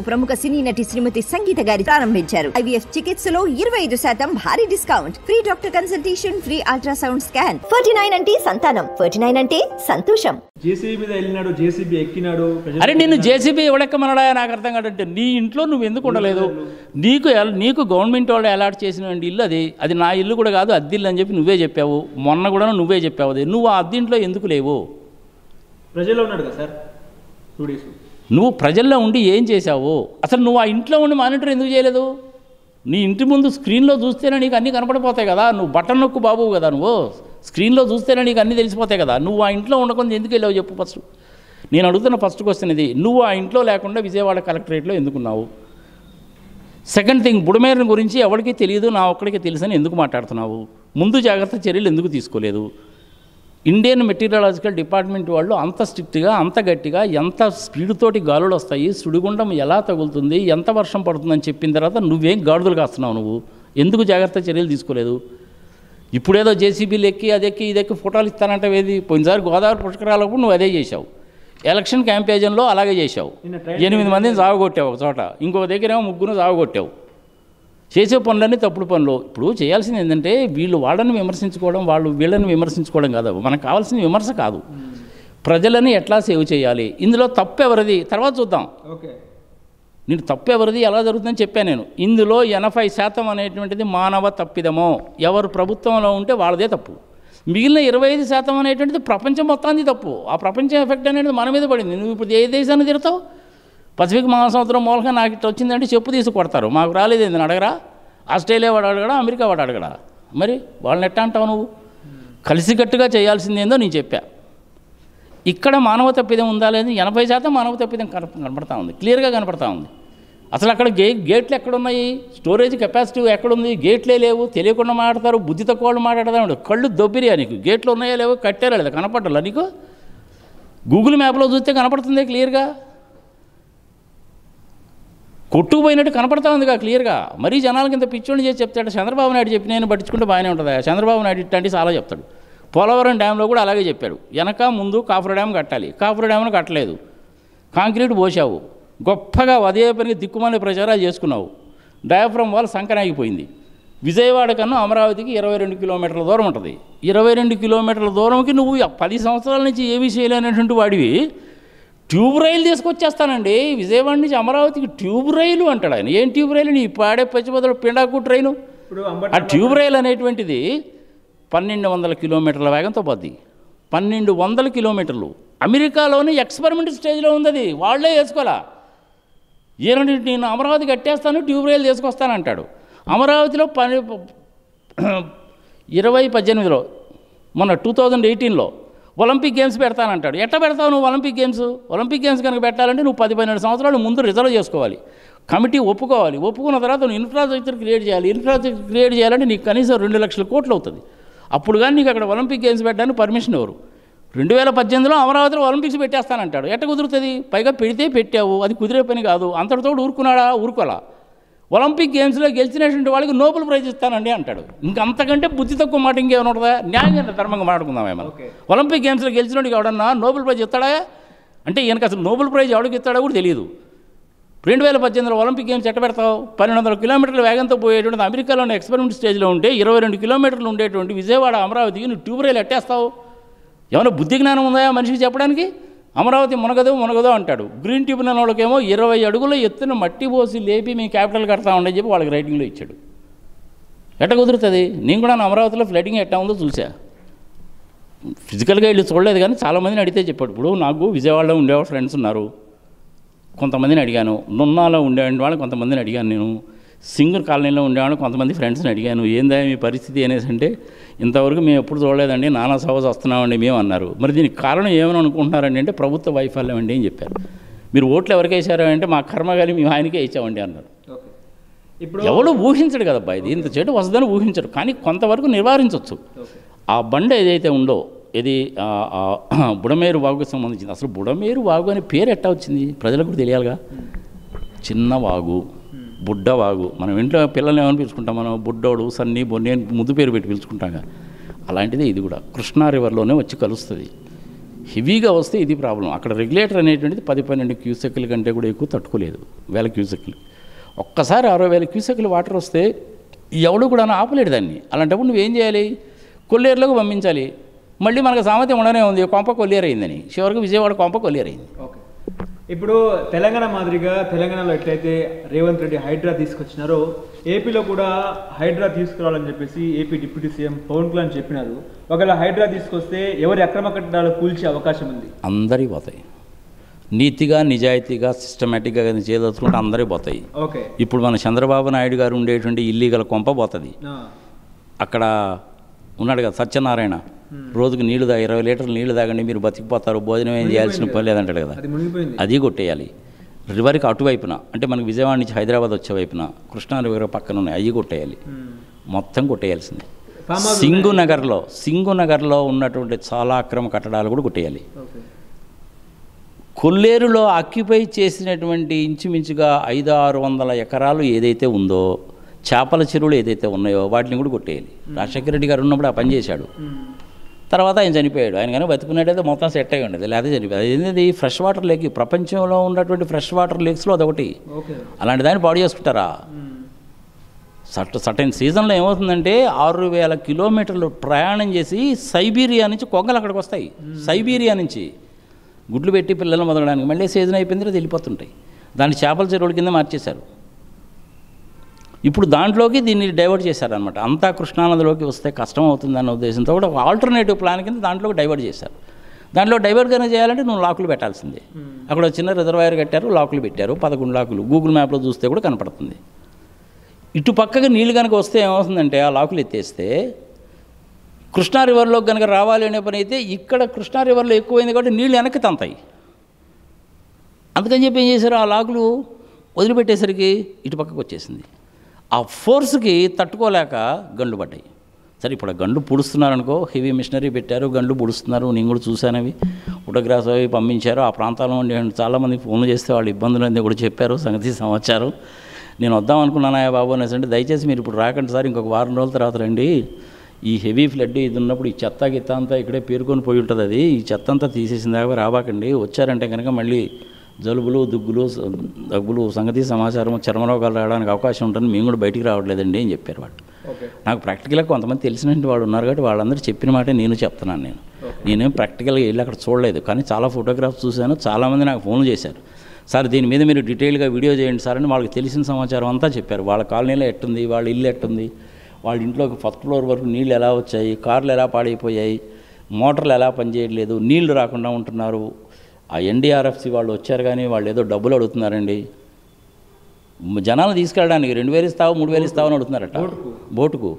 ప్రముఖ సినీ నటి శ్రీమతి సంగీత గారి ప్రారంభించారు. ఐవీఎఫ్ చికిత్సలో 25% భారీ discount, free doctor consultation, free ultrasound scan. 49 అంటే సంతానం, 49 అంటే సంతోషం. జేసీబీ మీద వెళ్ళినాడు, జేసీబీ ఎక్కినాడు. అరే నిన్ను జేసీబీ ఎవడెక్కమనడా నాకు అర్థం కాదంటే, నీ ఇంట్లో నువ్వు ఎందుకు ఉండలేదు? నీకు గవర్నమెంట్ వాళ్ళు అలాట్ చేసిన ఇల్లు అది నా ఇల్లు కూడా కాదు, అద్దిల్లు అని చెప్పి నువ్వే చెప్పావు. మొన్న కూడా నువ్వే చెప్పావు. అది నువ్వు ఆ అద్దింట్లో ఎందుకు లేవు? ప్రజల్లో ఉన్నాడు కదా సార్ 2 days. నువ్వు ప్రజల్లో ఉండి ఏం చేశావు? అసలు నువ్వు ఆ ఇంట్లో ఉండి మానిటర్ ఎందుకు చేయలేదు? నీ ఇంటి ముందు స్క్రీన్లో చూస్తేనే నీకు అన్నీ కనపడిపోతాయి కదా. నువ్వు బటన్ నొక్కు బాబు కదా, నువ్వు స్క్రీన్లో చూస్తేనే నీకు అన్నీ తెలిసిపోతాయి కదా. నువ్వు ఆ ఇంట్లో ఉండకుండా ఎందుకు వెళ్ళావు చెప్పు ఫస్ట్. నేను అడుగుతున్న ఫస్ట్ క్వశ్చన్ ఇది. నువ్వు ఆ ఇంట్లో లేకుండా విజయవాడ కలెక్టరేట్లో ఎందుకున్నావు? సెకండ్ థింగ్, బుడమేరుని గురించి ఎవరికి తెలియదు, నా ఒక్కడికి తెలుసని ఎందుకు మాట్లాడుతున్నావు? ముందు జాగ్రత్త చర్యలు ఎందుకు తీసుకోలేదు? ఇండియన్ మెటీరియలాజికల్ డిపార్ట్మెంట్ వాళ్ళు అంత స్ట్రిక్ట్గా, అంత గట్టిగా, ఎంత స్పీడ్ తోటి గాలులు వస్తాయి, సుడిగుండం ఎలా తగులుతుంది, ఎంత వర్షం పడుతుందని చెప్పిన తర్వాత నువ్వేం గాడుదలు కాస్తున్నావు? నువ్వు ఎందుకు జాగ్రత్త చర్యలు తీసుకోలేదు? ఇప్పుడేదో జేసీబీలు ఎక్కి అదెక్కి ఇదెక్కి ఫోటోలు ఇస్తానంటే ఏది? పోయినసారి గోదావరి పుష్కరాలకు నువ్వు అదే చేశావు. ఎలక్షన్ క్యాంపెయిన్లో అలాగే చేశావు. 8 మందిని సాగుకొట్టావు ఒక చోట, ఇంకొక దగ్గరేమో 3 సాగుకొట్టావు. చేసే పనులన్నీ తప్పుడు పనులు. ఇప్పుడు చేయాల్సింది ఏంటంటే, వీళ్ళు వాళ్ళని విమర్శించుకోవడం, వాళ్ళు వీళ్ళని విమర్శించుకోవడం కాదు. మనకు కావాల్సిన విమర్శ కాదు, ప్రజలని ఎట్లా సేవ్ చేయాలి, ఇందులో తప్పు ఎవరిది తర్వాత చూద్దాం. నేను తప్పు ఎవరిది ఎలా జరుగుతుందని చెప్పాను నేను. ఇందులో 80% అనేటువంటిది మానవ తప్పిదమో, ఎవరు ప్రభుత్వంలో ఉంటే వాళ్ళదే తప్పు. మిగిలిన 25% అనేటువంటిది ప్రపంచం మొత్తాన్ని తప్పు. ఆ ప్రపంచం ఎఫెక్ట్ అనేది మన మీద పడింది. నువ్వు ఇప్పుడు ఏ దేశాన్ని తిడతావు? పసిఫిక్ మహాసముద్రం మూలంగా నాకు ఇట్లా వచ్చిందంటే చెప్పు తీసి కొడతారు. మాకు రాలేదు ఏందని అడగరా? ఆస్ట్రేలియా వాడు అడగడా, అమెరికా వాడు అడగడా? మరి వాళ్ళని ఎట్టా అంటావు నువ్వు? కలిసికట్టుగా చేయాల్సింది ఏందో నేను చెప్పా. ఇక్కడ మానవ తప్పిదం ఉందా లేదు? 80% మానవ తప్పిదం కనపడతా ఉంది, క్లియర్గా కనపడతా ఉంది. అసలు అక్కడ గేట్లు ఎక్కడున్నాయి? స్టోరేజ్ కెపాసిటీ ఎక్కడుంది? గేట్లే లేవు. తెలియకుండా మాట్లాడతారు, బుద్ధి తక్కువ వాళ్ళు మాట్లాడతారు. కళ్ళు దొబ్బిరియా నీకు? గేట్లు ఉన్నాయా లేవో, కట్టారా లేదా, కనపడాలా నీకు? గూగుల్ మ్యాప్లో చూస్తే కనపడుతుంది క్లియర్గా, కొట్టుకుపోయినట్టు కనపడతా ఉందిగా క్లియర్గా. మరీ జనాలకి ఇంత పిచ్చోని చేసి చెప్తాడు. చంద్రబాబు నాయుడు చెప్పి నేను పట్టించుకుంటే బాగానే ఉంటుందా? చంద్రబాబు నాయుడు ఇట్లాంటి చాలా చెప్తాడు. పోలవరం డ్యాంలో కూడా అలాగే చెప్పాడు. వెనక ముందు కాఫర్ డ్యామ్ కట్టాలి, కాఫర్ డ్యామ్ను కట్టలేదు, కాంక్రీట్ పోసావు, గొప్పగా అదే పనికి దిక్కుమాలి ప్రచారాలు చేసుకున్నావు. Diaphragm wall సంకనాగిపోయింది. విజయవాడ కన్నా అమరావతికి 22 కిలోమీటర్ల దూరం ఉంటుంది. 22 కిలోమీటర్ల దూరంకి నువ్వు 10 సంవత్సరాల నుంచి ఏమీ చేయలేనటువంటి వాడివి ట్యూబ్ రైలు తీసుకొచ్చేస్తానండి విజయవాడ నుంచి అమరావతికి. ట్యూబ్ రైలు అంటాడు ఆయన. ఏం ట్యూబ్ రైలు? నీ పాడే పచ్చిబదులు పిండాకు ట్రైను. ఆ ట్యూబ్ రైలు అనేటువంటిది 1200 కిలోమీటర్ల వేగంతో పోద్ది. 1200 కిలోమీటర్లు. అమెరికాలోని ఎక్స్పెరిమెంట్ స్టేజ్లో ఉంది అది, వాళ్ళే వేసుకోవాలా. ఏనంటే నేను అమరావతి కట్టేస్తాను, ట్యూబ్ రైలు తీసుకొస్తానంటాడు. అమరావతిలో 2018లో మొన్న 2018లో ఒలింపిక్ గేమ్స్ పెడతానంటాడు. ఎట్లా పెడతావు నువ్వు ఒలింపిక్ గేమ్స్? ఒలింపిక్ గేమ్స్ కనుక పెట్టాలంటే నువ్వు 10-12 సంవత్సరాలు ముందు రిజర్వ్ చేసుకోవాలి, కమిటీ ఒప్పుకోవాలి. ఒప్పుకున్న తర్వాత నువ్వు ఇన్ఫ్రాస్ట్రక్చర్ క్రియేట్ చేయాలి. ఇన్ఫ్రాస్ట్రక్చర్ క్రియేట్ చేయాలంటే నీకు కనీసం 2 లక్షల కోట్లు అవుతుంది. అప్పుడు కానీ నీకు అక్కడ ఒలింపిక్ గేమ్స్ పెట్టడానికి పర్మిషన్ ఎవరు? 2018లో అమరావతిలో ఒలింపిక్స్ పెట్టేస్తానంటాడు. ఎట్ట కుదురుతుంది? పైగా పెడితే పెట్టావు, అది కుదిరే పని కాదు. అంతటితో ఊరుకున్నాడా? ఊరుకోలా. ఒలింపిక్ గేమ్స్లో గెలిచినటువంటి వాళ్ళకి నోబెల్ ప్రైజ్ ఇస్తానండి అంటాడు. ఇంకంతకంటే బుద్ధి తక్కువ మాట ఇంకేమైనా ఉంటుందా? న్యాయంగా ధర్మంగా మాట్లాడుకుందాం ఏమన్నా. ఒలింపిక్ గేమ్స్లో గెలిచినోడికి ఎవడన్నా నోబెల్ ప్రైజ్ ఇస్తాడా అంటే ఈయనకు అసలు నోబెల్ ప్రైజ్ ఎవడికి ఇస్తాడో కూడా తెలియదు. 2018లో ఒలింపిక్ గేమ్స్ ఎట్ట పెడతావు? 1200 కిలోమీటర్ల వేగంతో పోయేటువంటి అమెరికాలోని ఎక్స్పెరిమెంట్ స్టేజ్లో ఉంటే 22 కిలోమీటర్లు ఉండేటువంటి విజయవాడ అమరావతికి నువ్వు ట్యూబ్ రైలు ఎట్టేస్తావు? ఏమైనా బుద్ధి జ్ఞానం ఉందా మనిషికి చెప్పడానికి? అమరావతి మునగదో అంటాడు. గ్రీన్ ట్రిబ్యునల్ వాళ్ళకేమో 20 అడుగుల ఎత్తున మట్టి పోసి లేపి మేము క్యాపిటల్ కడతామని చెప్పి వాళ్ళకి రైటింగ్లో ఇచ్చాడు. ఎట్ట కుదురుతుంది? నేను కూడా అమరావతిలో ఫ్లైటింగ్ ఎట్టా ఉందో చూసా. ఫిజికల్గా వెళ్ళి చూడలేదు కానీ చాలామందిని అడిగితే చెప్పాడు. ఇప్పుడు నాకు విజయవాడలో ఉండేవాళ్ళు ఫ్రెండ్స్ ఉన్నారు, కొంతమందిని అడిగాను. నున్నాలో ఉండేవాళ్ళు వాళ్ళు కొంతమందిని అడిగాను. నేను సింగర్ కాలనీలో ఉండేవాళ్ళు కొంతమంది ఫ్రెండ్స్ని అడిగాను. ఏందా మీ పరిస్థితి అనేసి అంటే, ఇంతవరకు మేము ఎప్పుడు చూడలేదండి, నానా సవాస్ వస్తున్నామండి మేము అన్నారు. మరి దీనికి కారణం ఏమని అనుకుంటున్నారండి అంటే, ప్రభుత్వ వైఫల్యం అండి అని చెప్పారు. మీరు ఓట్లు ఎవరికి వేసారు అంటే, మా కర్మగాలి మేము ఆయనకే ఇచ్చామండి అన్నారు. ఇప్పుడు ఎవడు ఊహించడు కదబ్బా, ఇది ఇంత చెడు వస్తుందని ఊహించడు, కానీ కొంతవరకు నివారించవచ్చు. ఆ బండ ఏదైతే ఉందో ఇది బుడమేరు వాగుకు సంబంధించింది. అసలు బుడమేరు వాగు అనే పేరు ఎట్టా వచ్చింది ప్రజలకు కూడా తెలియాలిగా. చిన్న వాగు, బుడ్డవాగు. మనం ఇంట్లో పిల్లల్ని ఏమని పిలుచుకుంటాం? మనం బుడ్డోడు, సన్నీ, బొన్నే ముద్దు పేరు పెట్టి పిలుచుకుంటాం. అలాంటిదే ఇది కూడా. కృష్ణా రివర్లోనే వచ్చి కలుస్తుంది. హెవీగా వస్తే ఇది ప్రాబ్లం. అక్కడ రెగ్యులేటర్ అనేటువంటిది 10-12 క్యూసెక్కుల కంటే కూడా ఎక్కువ తట్టుకోలేదు, 1000 క్యూసెక్కులు. ఒక్కసారి 60,000 క్యూసెక్కులు వాటర్ వస్తే ఎవడు కూడా ఆపలేడు దాన్ని. అలాంటప్పుడు నువ్వేం చేయాలి? కొల్లేరులోకి పంపించాలి. మళ్ళీ మనకు సామర్థ్యం ఉండనే ఉంది, కొంప కొల్లేరు అయిందని. చివరికి విజయవాడ కొంప కొల్లేరు అయింది. ఓకే, ఇప్పుడు తెలంగాణ మాదిరిగా తెలంగాణలో ఎట్లయితే రేవంత్ రెడ్డి హైడ్రా తీసుకొచ్చినారో ఏపీలో కూడా హైడ్రా తీసుకురావాలని చెప్పేసి AP deputy CM Pawan Kalyan చెప్పినారు. ఒకవేళ హైడ్రా తీసుకొస్తే ఎవరి అక్రమ కట్టడాలు కూల్చే అవకాశం ఉంది? అందరికీ పోతాయి. నీతిగా నిజాయితీగా సిస్టమేటిక్గా చేయదలుచుకుంటే అందరికీ పోతాయి. ఓకే, ఇప్పుడు మన చంద్రబాబు నాయుడు గారు ఉండేటువంటి ఇల్లీగల్ కొంప పోతుంది. అక్కడ ఉన్నాడు కదా సత్యనారాయణ, రోజుకి నీళ్లు 20 లీటర్లు నీళ్లు తాగండి మీరు బతికిపోతారు, భోజనం ఏం చేయాల్సిన పని లేదంటాడు కదా, అది కొట్టేయాలి. రివర్కి అటువైపున అంటే మనకి విజయవాడ నుంచి హైదరాబాద్ వచ్చే వైపున కృష్ణా రివర్ పక్కన ఉన్నాయి, అవి కొట్టేయాలి. మొత్తం కొట్టేయాల్సిందే. సింగునగర్లో ఉన్నటువంటి చాలా అక్రమ కట్టడాలు కూడా కొట్టేయాలి. కొల్లేరులో ఆక్యుపై చేసినటువంటి ఇంచుమించుగా 500-600 ఎకరాలు ఏదైతే ఉందో, చేపల చెరువులు ఏదైతే ఉన్నాయో వాటిని కూడా కొట్టేయాలి. రాజశేఖర రెడ్డి గారు ఉన్నప్పుడు ఆ పని చేశాడు. తర్వాత ఆయన చనిపోయాడు. ఆయన కానీ బతుకున్నట్టయితే మొత్తం సెట్ అయ్యి ఉండేది, లేకపోతే చనిపోయాడు. ఏంటంటే ఈ ఫ్రెష్ వాటర్ లేక్ ప్రపంచంలో ఉన్నటువంటి ఫ్రెష్ వాటర్ లేక్స్లో అదొకటి. అలాంటి దాన్ని పాడు చేసుకుంటారా? సర్టెన్ సీజన్లో ఏమవుతుందంటే 6000 కిలోమీటర్లు ప్రయాణం చేసి సైబీరియా నుంచి కొంగలు అక్కడికి వస్తాయి. సైబీరియా నుంచి గుడ్లు పెట్టి పిల్లలు మొదలడానికి మళ్ళీ సీజన్ అయిపోయిన తర్వాత వెళ్ళిపోతుంటాయి. దాన్ని చేపల చెరువుల కింద మార్చేశారు. ఇప్పుడు దాంట్లోకి దీన్ని డైవర్ట్ చేశారనమాట. అంతా కృష్ణానదిలోకి వస్తే కష్టం అవుతుందన్న ఉద్దేశంతో కూడా ఒక ఆల్టర్నేటివ్ ప్లాన్ కింద దాంట్లోకి డైవర్ట్ చేశారు. దాంట్లో డైవర్ట్ కన్నా చేయాలంటే నువ్వు లాకులు పెట్టాల్సిందే. అక్కడ చిన్న రిజర్వాయర్ కట్టారు, లాకులు పెట్టారు, 11 లాకులు. గూగుల్ మ్యాప్లో చూస్తే కూడా కనపడుతుంది. ఇటు పక్కగా నీళ్ళు కనుక వస్తే ఏమవుతుందంటే ఆ లాకులు ఎత్తేస్తే కృష్ణా రివర్లోకి కనుక రావాలి అనే పని అయితే ఇక్కడ కృష్ణా రివర్లో ఎక్కువైంది కాబట్టి నీళ్ళు వెనక్కి తంతాయి. అందుకని చెప్పి ఏం చేశారు, ఆ లాకులు వదిలిపెట్టేసరికి ఇటు పక్కకు వచ్చేసింది. ఆ ఫోర్స్కి తట్టుకోలేక గండ్లు పడ్డాయి. సరే ఇప్పుడు ఆ గండ్లు పుడుస్తున్నారనుకో, హెవీ మిషనరీ పెట్టారు, గండ్లు పుడుస్తున్నారు. నేను కూడా చూశాను, అవి ఫోటోగ్రాఫ్స్ అవి పంపించారు. ఆ ప్రాంతాల్లో ఉండే చాలామంది ఫోన్లు చేస్తే వాళ్ళ ఇబ్బందులన్నీ కూడా చెప్పారు, సంగతి సమాచారం. నేను వద్దాం అనుకున్నాను బాబు అనేసి అంటే, దయచేసి మీరు ఇప్పుడు రాకండి సార్, ఇంకొక వారం రోజుల తర్వాత రండి. ఈ హెవీ ఫ్లడ్ ఇది ఉన్నప్పుడు ఈ చెత్త గిత్త అంతా ఇక్కడే పేరుకొని పోయి ఉంటుంది, అది ఈ చెత్త అంతా తీసేసిన దాకా రాబాకండి. వచ్చారంటే కనుక మళ్ళీ జలుబులు దగ్గులు సంగతి సమాచారం చర్మరోగాలు రావడానికి అవకాశం ఉంటుంది, మేము కూడా బయటికి రావట్లేదండి అని చెప్పారు వాళ్ళు. నాకు ప్రాక్టికల్గా కొంతమంది తెలిసినట్టు వాళ్ళు ఉన్నారు కాబట్టి వాళ్ళందరూ చెప్పిన మాట నేను చెప్తున్నాను. నేనేం ప్రాక్టికల్గా వెళ్ళి అక్కడ చూడలేదు, కానీ చాలా ఫోటోగ్రాఫ్స్ చూశాను. చాలామంది నాకు ఫోన్లు చేశారు, సార్ దీని మీద మీరు డీటెయిల్గా వీడియో చేయండి సార్ అని. వాళ్ళకి తెలిసిన సమాచారం అంతా చెప్పారు. వాళ్ళ కాలనీలో ఎట్టుంది, వాళ్ళ ఇల్లు ఎట్టుంది, వాళ్ళ ఇంట్లోకి ఫస్ట్ ఫ్లోర్ వరకు నీళ్ళు ఎలా వచ్చాయి, కార్లు ఎలా పాడైపోయాయి, మోటార్లు ఎలా పనిచేయట్లేదు, నీళ్లు రాకుండా ఉంటున్నారు. ఆ ఎన్డీఆర్ఎఫ్సి వాళ్ళు వచ్చారు కానీ వాళ్ళు ఏదో డబ్బులు అడుగుతున్నారండి. జనాలు తీసుకెళ్ళడానికి 2000 ఇస్తావు 3000 ఇస్తావు అని అడుగుతున్నారట బోటుకు.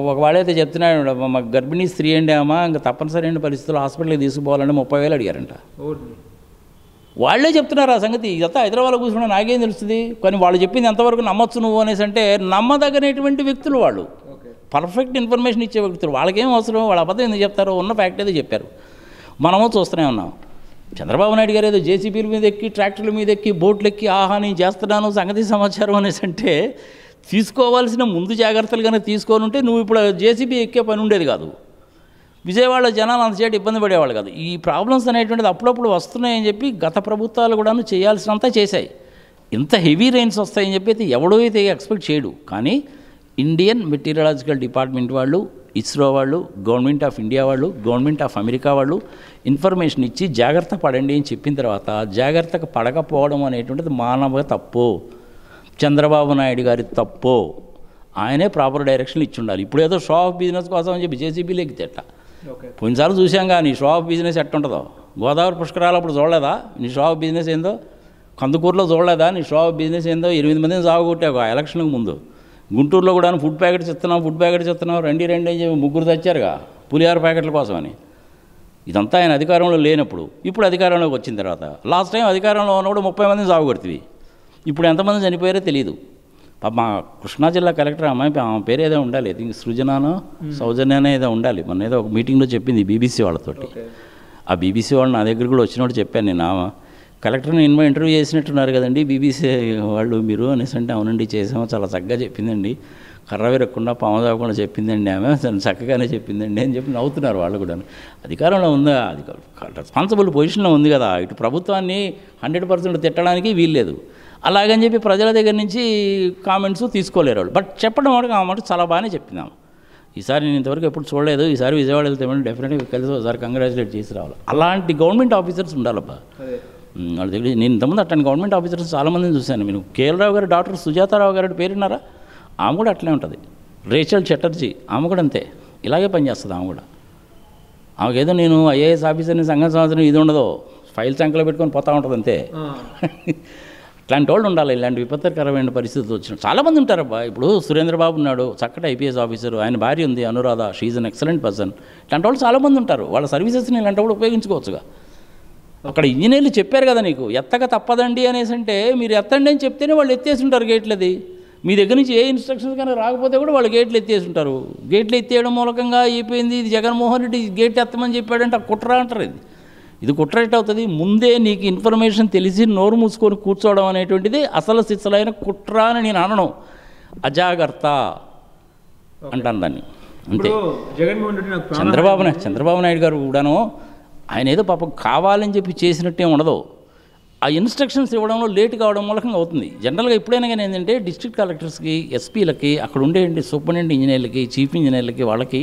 ఒక వాళ్ళైతే చెప్తున్నాడు, మా గర్భిణీ స్త్రీ అండి అమ్మా, ఇంకా తప్పనిసరి అయిన పరిస్థితుల్లో హాస్పిటల్కి తీసుకుపోవాలంటే 30,000 అడిగారంట. వాళ్ళే చెప్తున్నారు ఆ సంగతి. ఇదంతా హైదరాబాద్లో కూర్చున్నా నాకేం తెలుస్తుంది, కానీ వాళ్ళు చెప్పింది ఎంతవరకు నమ్మొచ్చు నువ్వు అనేసి అంటే నమ్మదగినటువంటి వ్యక్తులు వాళ్ళు, పర్ఫెక్ట్ ఇన్ఫర్మేషన్ ఇచ్చే వ్యక్తులు. వాళ్ళకేం అవసరం, వాళ్ళ అబద్ధం ఎందుకు చెప్తారో, ఉన్న ఫ్యాక్ట్ ఏదో చెప్పారు. మనము చూస్తూనే ఉన్నాం. చంద్రబాబు నాయుడు గారు ఏదో జేసీబీల మీద ఎక్కి, ట్రాక్టర్ల మీద ఎక్కి, బోట్లు ఎక్కి, ఆహా నేను చేస్తున్నాను సంగతి సమాచారం అనేసి అంటే, తీసుకోవాల్సిన ముందు జాగ్రత్తలు కనుక తీసుకొని ఉంటే నువ్వు ఇప్పుడు జేసీబీ ఎక్కే పని ఉండేది కాదు. విజయవాడలో జనాలు అంతచేటి ఇబ్బంది పడేవాళ్ళు కాదు. ఈ ప్రాబ్లమ్స్ అనేటువంటిది అప్పుడప్పుడు వస్తున్నాయని చెప్పి గత ప్రభుత్వాలు కూడాను చేయాల్సినంత చేశాయి. ఇంత హెవీ రెయిన్స్ వస్తాయని చెప్పి అయితే ఎవడో అయితే ఎక్స్పెక్ట్ చేయడు. కానీ ఇండియన్ మెటీరియలాజికల్ డిపార్ట్మెంట్ వాళ్ళు, ఇస్రో వాళ్ళు, గవర్నమెంట్ ఆఫ్ ఇండియా వాళ్ళు, గవర్నమెంట్ ఆఫ్ అమెరికా వాళ్ళు ఇన్ఫర్మేషన్ ఇచ్చి జాగ్రత్త పడండి అని చెప్పిన తర్వాత జాగ్రత్తగా పడకపోవడం అనేటువంటిది మానవ తప్పు, చంద్రబాబు నాయుడు గారి తప్పు. ఆయనే ప్రాపర్ డైరెక్షన్లు ఇచ్చి ఉండాలి. ఇప్పుడు ఏదో షో ఆఫ్ బిజినెస్ కోసం అని చెప్పి జేసీబీలు ఎక్కితేట. కొన్నిసార్లు చూసాం కానీ షో ఆఫ్ బిజినెస్ ఎట్టుంటుందో. గోదావరి పుష్కరాలు అప్పుడు చూడలేదా నీ షో ఆఫ్ బిజినెస్ ఏందో? కందుకూరులో చూడలేదా నీ షో ఆఫ్ బిజినెస్ ఏందో? 8 మందిని సాగుకొట్టావు ఆ ఎలక్షన్కి ముందు. గుంటూరులో కూడా ఫుడ్ ప్యాకెట్స్ ఇస్తున్నాం రండి అని చెప్పి 3 తెచ్చారుగా పులిహార ప్యాకెట్ల కోసమని. ఇదంతా ఆయన అధికారంలో లేనప్పుడు. ఇప్పుడు అధికారంలోకి వచ్చిన తర్వాత లాస్ట్ టైం అధికారంలో ఉన్నప్పుడు 30 మందిని సాగుకొడుతుంది. ఇప్పుడు ఎంతమంది చనిపోయారో తెలియదు. మా కృష్ణా జిల్లా కలెక్టర్ అమ్మాయి, ఆమె పేరు ఏదో ఉండాలి, ఇది సృజనానో సౌజన్యానో ఏదో ఉండాలి. మొన్న ఏదో ఒక మీటింగ్లో చెప్పింది బీబీసీ వాళ్ళతోటి. ఆ బీబీసీ వాళ్ళు నా దగ్గర కూడా వచ్చినప్పుడు చెప్పాను నేను, కలెక్టర్ని ఇంటర్వ్యూ చేసినట్టున్నారు కదండి బీబీసీ వాళ్ళు మీరు అనేసి అంటే, అవునండి చేసాము, చాలా చక్కగా చెప్పిందండి, కర్ర విరగకుండా పాము తాగకుండా చెప్పిందండి ఆమె, చక్కగానే చెప్పిందండి అని చెప్పి నవ్వుతున్నారు వాళ్ళు కూడా. అధికారంలో ఉందా, రెస్పాన్సిబుల్ పొజిషన్లో ఉంది కదా, ఇటు ప్రభుత్వాన్ని 100% తిట్టడానికి వీల్లేదు. అలాగని చెప్పి ప్రజల దగ్గర నుంచి కామెంట్స్ తీసుకోలేరు వాళ్ళు. బట్ చెప్పడం వరకు ఆ మాట చాలా బాగానే చెప్పిందాము. ఈసారి నేను ఇంతవరకు ఎప్పుడు చూడలేదు, ఈసారి విజయవాడ వెళ్తే డెఫినెట్గా కలిసి ఒకసారి కంగ్రాచులేట్ చేసి రావాలి. అలాంటి గవర్నమెంట్ ఆఫీసర్స్ ఉండాలబ్బా వాళ్ళ దగ్గర. నేను ఇంతకుముందు అట్లాంటి గవర్నమెంట్ ఆఫీసర్స్ చాలామందిని చూశాను. నేను కేఎల్ గారు డాక్టర్ సుజాతారావు గారి పేరున్నారా, ఆమె కూడా అట్లే ఉంటుంది. రేచల్ చటర్జీ ఆమె కూడా అంతే, ఇలాగే పనిచేస్తుంది ఆమె కూడా. ఆమెకేదో నేను ఐఏఎస్ ఆఫీసర్ని సంఘం సంవత్సరం ఇది ఉండదో, ఫైల్ సంఖ్యలో పెట్టుకొని పోతూ ఉంటుంది అంతే. ఇట్లాంటి వాళ్ళు ఉండాలి. ఇలాంటి విపత్కరమైన పరిస్థితులు వచ్చిన చాలామంది ఉంటారబ్బా. ఇప్పుడు సురేంద్రబాబు ఉన్నాడు, చక్కటి ఐపీఎస్ ఆఫీసర్, ఆయన భార్య ఉంది Anuradha, she's an excellent person. ఇట్లాంటి వాళ్ళు చాలామంది ఉంటారు. వాళ్ళ సర్వీసెస్ని ఇలాంటి కూడా ఉపయోగించుకోవచ్చుగా. అక్కడ ఇంజనీర్లు చెప్పారు కదా నీకు ఎత్తక తప్పదండి అనేసి, అంటే మీరు ఎత్తండి అని చెప్తేనే వాళ్ళు ఎత్తేసి ఉంటారు గేట్లది. మీ దగ్గర నుంచి ఏ ఇన్స్ట్రక్షన్స్ కానీ రాకపోతే కూడా వాళ్ళు గేట్లు ఎత్తేసి ఉంటారు. గేట్లు ఎత్తేయడం మూలకంగా అయిపోయింది ఇది జగన్మోహన్ రెడ్డి గేట్ ఎత్తమని చెప్పాడంటే ఆ కుట్ర అంటారు. ఇది కుట్ర ఎట్ అవుతుంది. ముందే నీకు ఇన్ఫర్మేషన్ తెలిసి నోరు మూసుకొని కూర్చోవడం అనేటువంటిది అసలు సిసలైన కుట్ర అని నేను అనను, అజాగ్రత్త అంటాను దాన్ని. అంతే. జగన్మోహన్ రెడ్డి చంద్రబాబు నాయుడు గారు కూడాను ఆయన ఏదో పాపం కావాలని చెప్పి చేసినట్టే ఉండదు. ఆ ఇన్స్ట్రక్షన్స్ ఇవ్వడంలో లేట్ కావడం మూలకంగా అవుతుంది. జనరల్గా ఎప్పుడైనా కానీ ఏంటంటే డిస్ట్రిక్ట్ కలెక్టర్స్కి, ఎస్పీలకి, అక్కడ ఉండే సూపరింటెండెంట్ ఇంజనీర్లకి, చీఫ్ ఇంజనీర్లకి వాళ్ళకి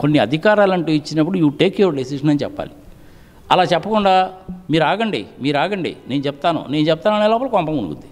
కొన్ని అధికారాలు అంటూ ఇచ్చినప్పుడు యూ టేక్ యువర్ డెసిషన్ అని చెప్పాలి. అలా చెప్పకుండా మీరు ఆగండి నేను చెప్తాను అనే లోపల కొంప మునుగుద్ది.